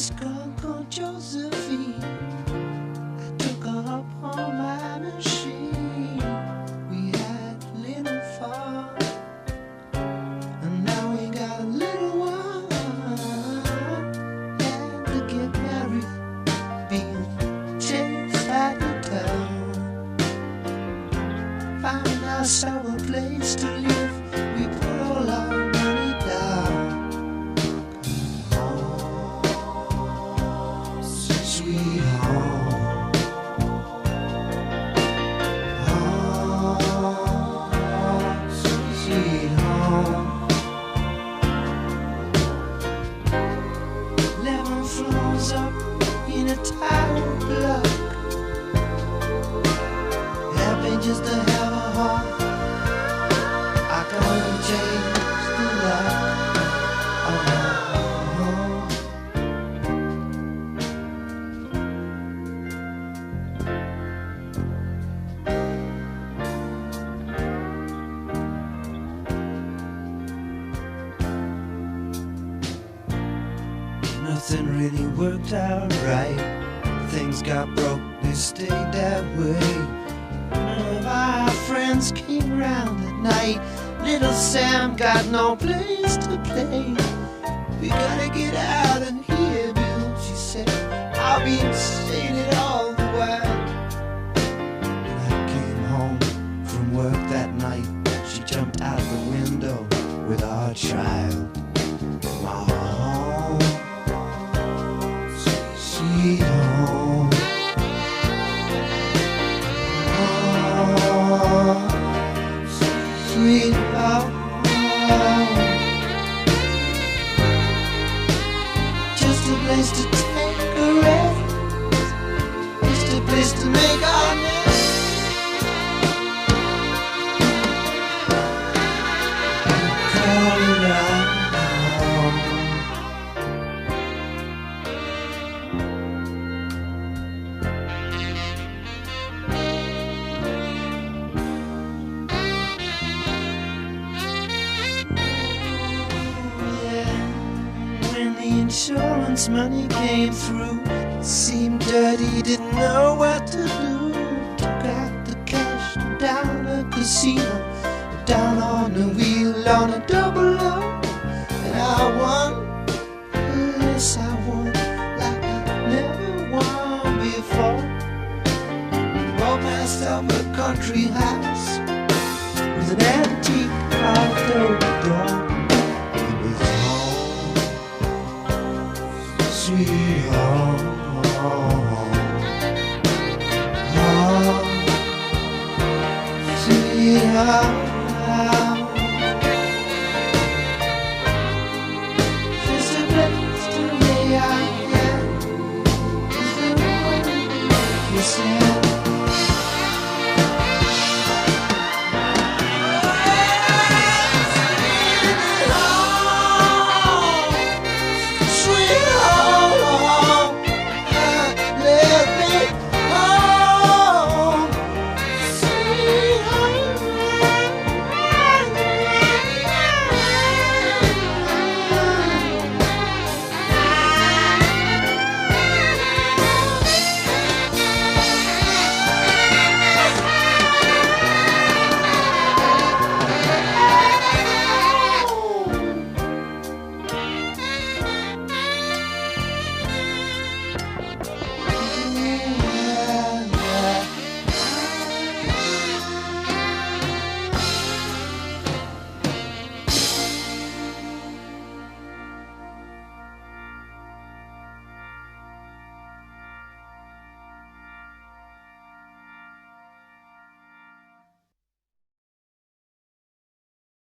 this girl called Josephine. I took her up on my machine. We had a little fun, and now we got a little one. Had to get married, being chased out of town. Found ourselves a place to live. We put all our money down. Sweet home, sweet home. 11 floors up in a tower block. Happy just to have a home. I can only change the lock. Nothing really worked out right. Things got broke, they stayed that way. None of our friends came round at night. Little Sam got no place to play. We gotta get out of here, Bill, she said. I'll be saying it all the while. When I came home from work that night, she jumped out the window with our child. My home, sweet home. Sweet home. Just a place to take a rest. Just a place to make our nest. Call it out. When the insurance money came through, seemed dirty, didn't know what to do. Took out the cash down a casino, down on the wheel on a double O. And I won, yes I won, like I never won before. Bought myself a country house with an antique outdoor door. It was home, sweet home.